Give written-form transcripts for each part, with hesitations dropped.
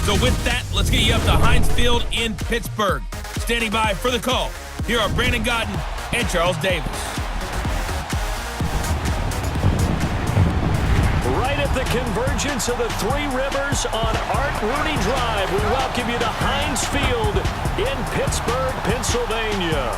So with that, let's get you up to Heinz Field in Pittsburgh. Standing by for the call, here are Brandon Godden and Charles Davis. Right at the convergence of the Three Rivers on Art Rooney Drive, we welcome you to Heinz Field in Pittsburgh, Pennsylvania.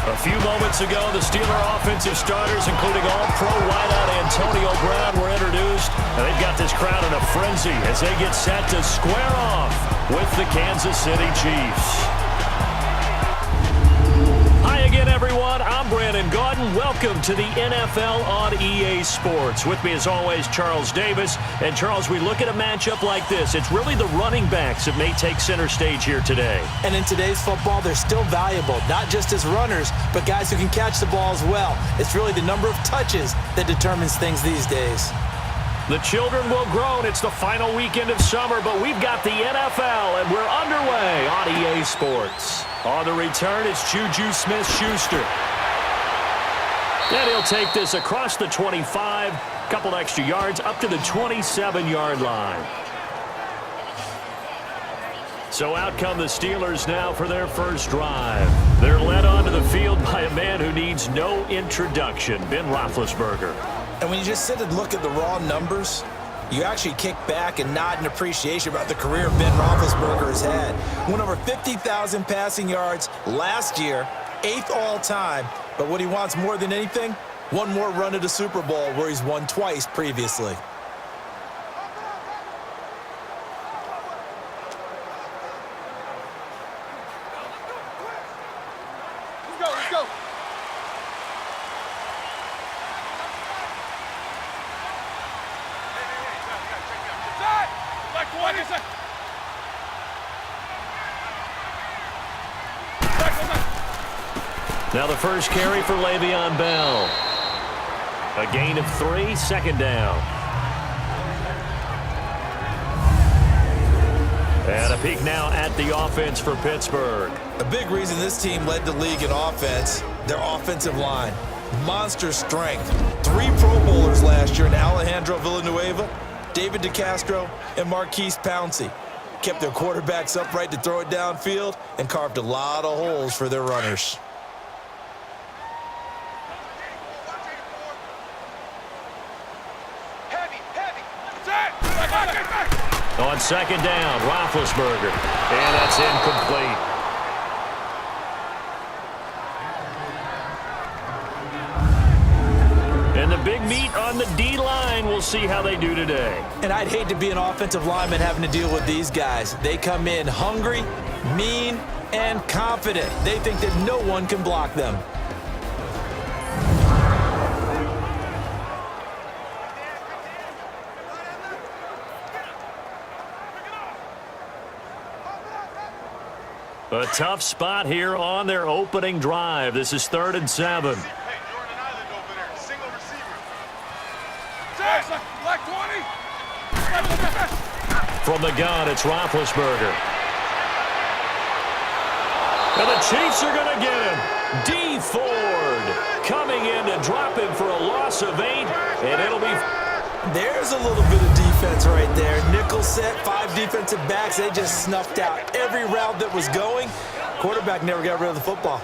A few moments ago, the Steeler offensive starters, including all-pro wideout Antonio Brown, were introduced. And they've got this crowd in a frenzy as they get set to square off with the Kansas City Chiefs. Hi again, everyone. I'm Brandon Godden. Welcome to the NFL on EA Sports. With me, as always, Charles Davis. And, Charles, we look at a matchup like this. It's really the running backs that may take center stage here today. And in today's football, they're still valuable, not just as runners, but guys who can catch the ball as well. It's really the number of touches that determines things these days. The children will grow, and it's the final weekend of summer, but we've got the NFL, and we're underway on EA Sports. On the return, it's Juju Smith-Schuster. And he'll take this across the 25, couple extra yards, up to the 27-yard line. So out come the Steelers now for their first drive. They're led onto the field by a man who needs no introduction, Ben Roethlisberger. And when you just sit and look at the raw numbers, you actually kick back and nod in appreciation about the career Ben Roethlisberger has had. Went over 50,000 passing yards last year, 8th all-time. But what he wants more than anything, one more run at a Super Bowl where he's won twice previously. Let's go. Now the first carry for Le'Veon Bell. A gain of 3, 2nd down. And a peek now at the offense for Pittsburgh. A big reason this team led the league in offense, their offensive line. Monster strength. 3 Pro Bowlers last year in Alejandro Villanueva, David DeCastro, and Marquise Pouncey. Kept their quarterbacks upright to throw it downfield and carved a lot of holes for their runners. On 2nd down, Roethlisberger. And that's incomplete. And the big meat on the D-line. We'll see how they do today. And I'd hate to be an offensive lineman having to deal with these guys. They come in hungry, mean, and confident. They think that no one can block them. A tough spot here on their opening drive. This is 3rd and 7. From the gun, it's Roethlisberger. And the Chiefs are going to get him. D. Ford coming in to drop him for a loss of 8, and it'll be... There's a little bit of defense right there. Nickel set, 5 defensive backs. They just snuffed out every route that was going. Quarterback never got rid of the football.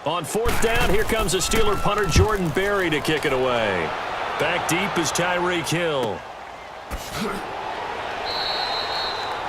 On 4th down, here comes the Steeler punter Jordan Berry to kick it away. Back deep is Tyreek Hill.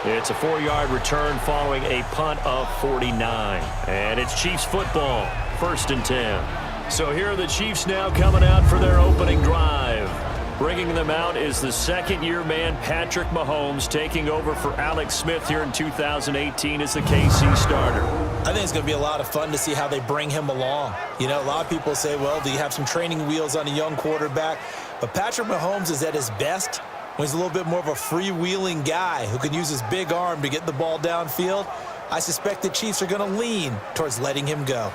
It's a 4-yard return following a punt of 49. And it's Chiefs football, 1st and 10. So here are the Chiefs now coming out for their opening drive. Bringing them out is the 2nd-year man Patrick Mahomes, taking over for Alex Smith here in 2018 as the KC starter. I think it's going to be a lot of fun to see how they bring him along. You know, a lot of people say, well, do you have some training wheels on a young quarterback? But Patrick Mahomes is at his best when he's a little bit more of a freewheeling guy who can use his big arm to get the ball downfield. I suspect the Chiefs are going to lean towards letting him go.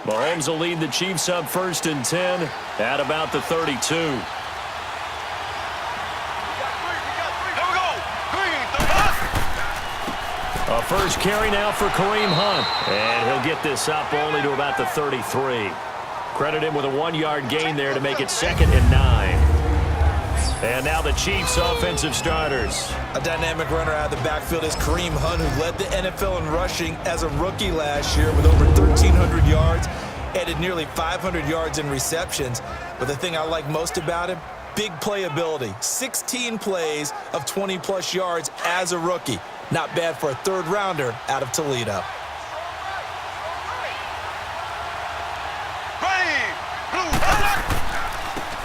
Mahomes will lead the Chiefs up 1st and 10 at about the 32. A first carry now for Kareem Hunt. And he'll get this up only to about the 33. Credit him with a 1-yard gain there to make it 2nd and 9. And now the Chiefs' offensive starters. A dynamic runner out of the backfield is Kareem Hunt, who led the NFL in rushing as a rookie last year with over 1,300 yards, added nearly 500 yards in receptions. But the thing I like most about him, big playability. 16 plays of 20-plus yards as a rookie. Not bad for a third-rounder out of Toledo.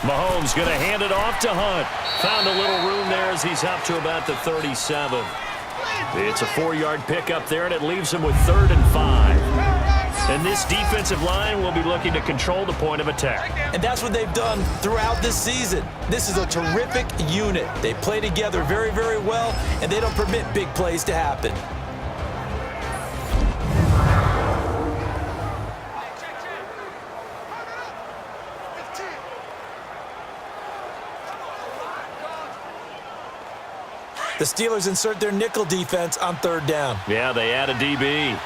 Mahomes going to hand it off to Hunt. Found a little room there as he's up to about the 37. It's a 4-yard pickup there, and it leaves him with 3rd and 5. And this defensive line will be looking to control the point of attack. And that's what they've done throughout this season. This is a terrific unit. They play together very, very well, and they don't permit big plays to happen. The Steelers insert their nickel defense on 3rd down. Yeah, they add a DB.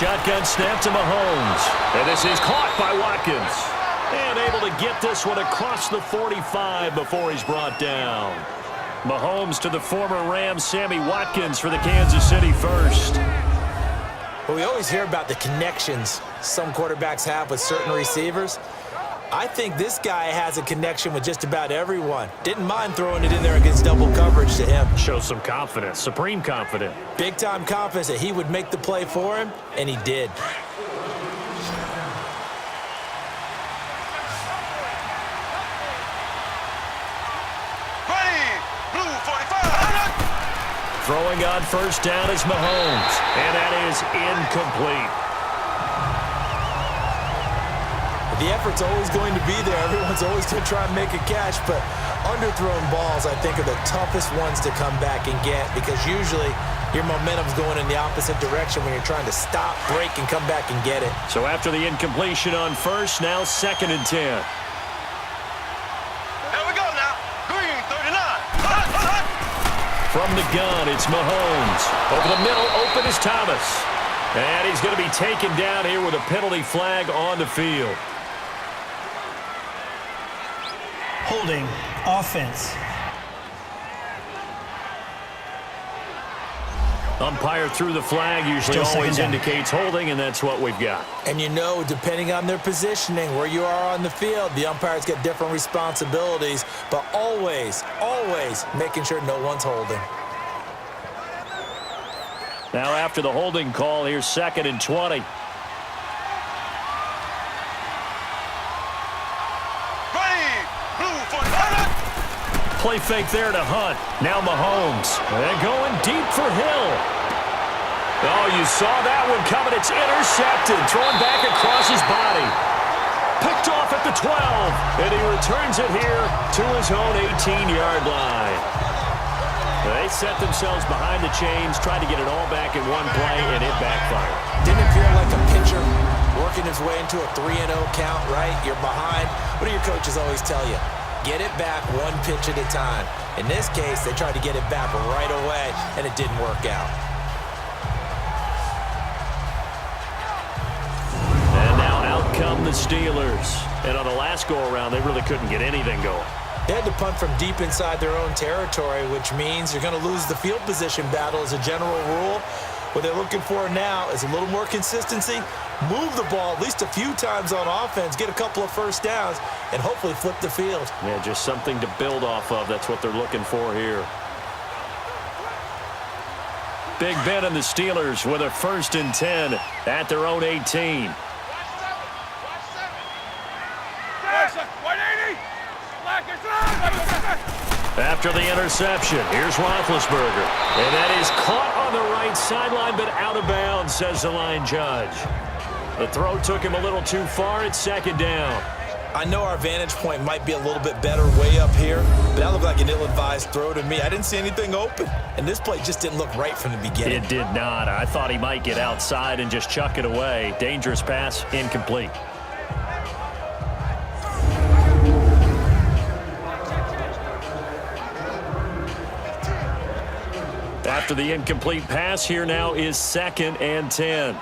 Shotgun snap to Mahomes. And this is caught by Watkins. And able to get this one across the 45 before he's brought down. Mahomes to the former Rams, Sammy Watkins for the Kansas City first. Well, we always hear about the connections some quarterbacks have with certain receivers. I think this guy has a connection with just about everyone. Didn't mind throwing it in there against double coverage to him. Shows some confidence, supreme confidence. Big-time confidence that he would make the play for him, and he did. Throwing on 1st down is Mahomes, and that is incomplete. The effort's always going to be there. Everyone's always going to try and make a catch, but underthrown balls, I think, are the toughest ones to come back and get because usually your momentum's going in the opposite direction when you're trying to stop, break, and come back and get it. So after the incompletion on 1st, now 2nd and 10. From the gun, it's Mahomes. Over the middle, open is Thomas. And he's going to be taken down here with a penalty flag on the field. Holding, offense. Umpire threw the flag, usually always indicates holding, and that's what we've got. And you know, depending on their positioning, where you are on the field, the umpires get different responsibilities, but always, always making sure no one's holding. Now after the holding call, here's 2nd and 20. Play fake there to Hunt. Now Mahomes. And going deep for Hill. Oh, you saw that one coming. It's intercepted. Thrown back across his body. Picked off at the 12. And he returns it here to his own 18-yard line. They set themselves behind the chains, tried to get it all back in one play, and it backfired. Didn't appear like a pitcher working his way into a 3-0 count, right? You're behind. What do your coaches always tell you? Get it back one pitch at a time. In this case, they tried to get it back right away, and it didn't work out. And now out come the Steelers. And on the last go-around, they really couldn't get anything going. They had to punt from deep inside their own territory, which means you're going to lose the field position battle as a general rule. What they're looking for now is a little more consistency, move the ball at least a few times on offense, get a couple of first downs, and hopefully flip the field. Yeah, just something to build off of. That's what they're looking for here. Big Ben and the Steelers with a 1st and 10 at their own 18. After the interception, here's Roethlisberger. And that is caught on the right sideline, but out of bounds, says the line judge. The throw took him a little too far. It's 2nd down. I know our vantage point might be a little bit better way up here, but that looked like an ill-advised throw to me. I didn't see anything open, and this play just didn't look right from the beginning. It did not. I thought he might get outside and just chuck it away. Dangerous pass, incomplete. After the incomplete pass, here now is 2nd and 10.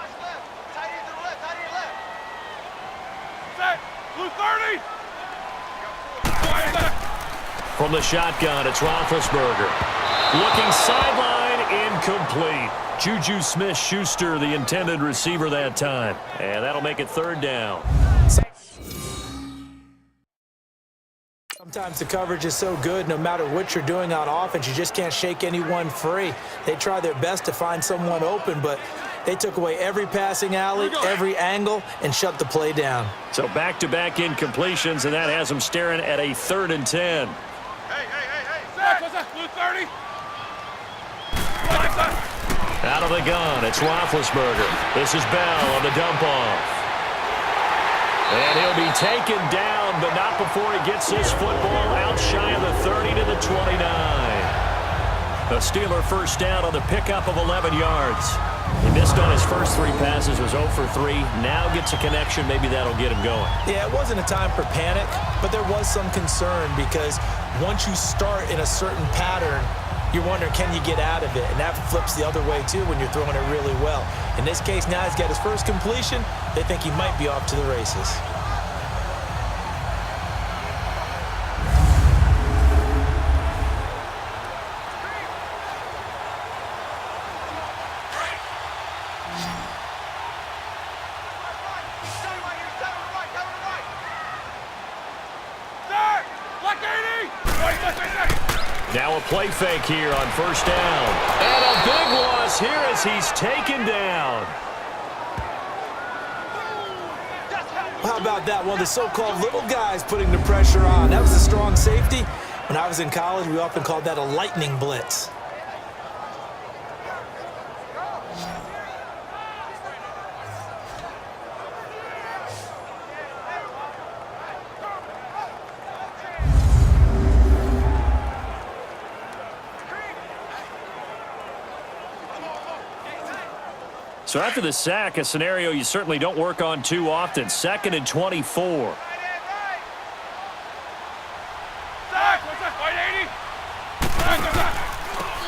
From the shotgun, it's Roethlisberger. Looking sideline, incomplete. Juju Smith-Schuster, the intended receiver that time. And that'll make it 3rd down. Sometimes the coverage is so good, no matter what you're doing on offense, you just can't shake anyone free. They try their best to find someone open, but they took away every passing alley, every angle, and shut the play down. So back-to-back incompletions, and that has them staring at a 3rd and 10. Blue 30. Out of the gun, it's Roethlisberger. This is Bell on the dump-off. And he'll be taken down, but not before he gets this football out shy of the 30 to the 29. The Steeler first down on the pickup of 11 yards. He missed on his first 3 passes, was 0 for 3. Now gets a connection. Maybe that'll get him going. Yeah, it wasn't a time for panic, but there was some concern because once you start in a certain pattern, you're wondering, can you get out of it? And that flips the other way, too, when you're throwing it really well. In this case, now he's got his first completion. They think he might be off to the races. Now a play fake here on first down. And a big loss here as he's taken down. How about that? One of the so-called little guys putting the pressure on. That was a strong safety. When I was in college, we often called that a lightning blitz. So after the sack, a scenario you certainly don't work on too often. 2nd and 24.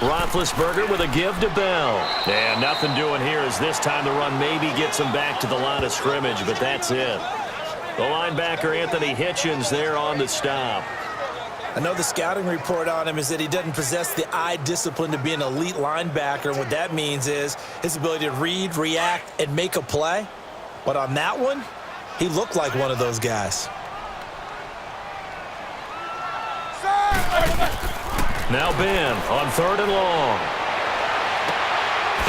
Roethlisberger with a give to Bell. And nothing doing here as this time the run maybe gets him back to the line of scrimmage, but that's it. The linebacker, Anthony Hitchens, there on the stop. I know the scouting report on him is that he doesn't possess the eye discipline to be an elite linebacker. What that means is his ability to read, react, and make a play. But on that one, he looked like one of those guys. Now Ben on 3rd and long.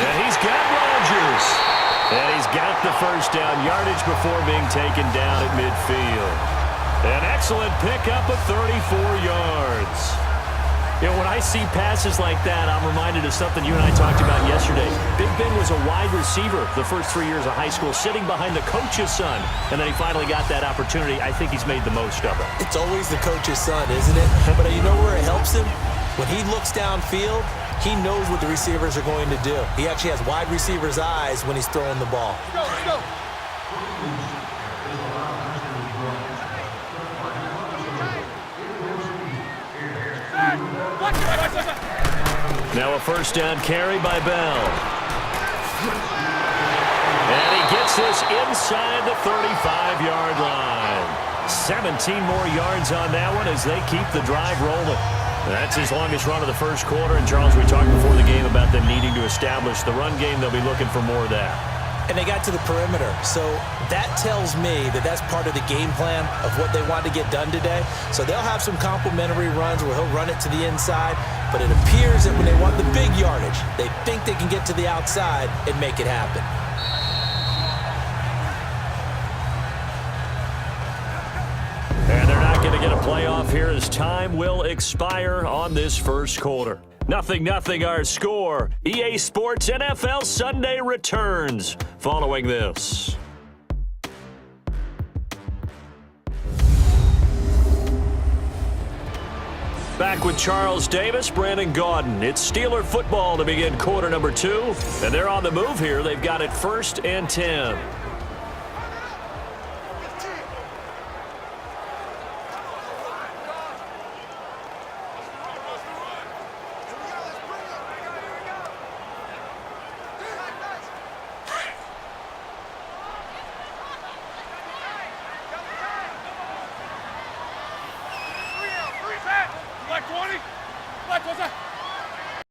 And he's got Rodgers. And he's got the first down yardage before being taken down at midfield. An excellent pickup of 34 yards. You know, when I see passes like that, I'm reminded of something you and I talked about yesterday. Big Ben was a wide receiver the first 3 years of high school, sitting behind the coach's son, and then he finally got that opportunity. I think he's made the most of it. It's always the coach's son, isn't it? But you know where it helps him? When he looks downfield, he knows what the receivers are going to do. He actually has wide receivers' eyes when he's throwing the ball. Let's go. Now a first down carry by Bell. And he gets this inside the 35-yard line. 17 more yards on that one as they keep the drive rolling. That's his longest run of the first quarter. And, Charles, we talked before the game about them needing to establish the run game. They'll be looking for more of that. And they got to the perimeter. So that tells me that that's part of the game plan of what they want to get done today. So they'll have some complementary runs where he'll run it to the inside. But it appears that when they want the big yardage, they think they can get to the outside and make it happen. And they're not going to get a playoff here as time will expire on this first quarter. 0-0 our score. EA Sports NFL Sunday returns following this. Back with Charles Davis, Brandon Gaudin. It's Steeler football to begin quarter number 2. And they're on the move here. They've got it 1st and 10.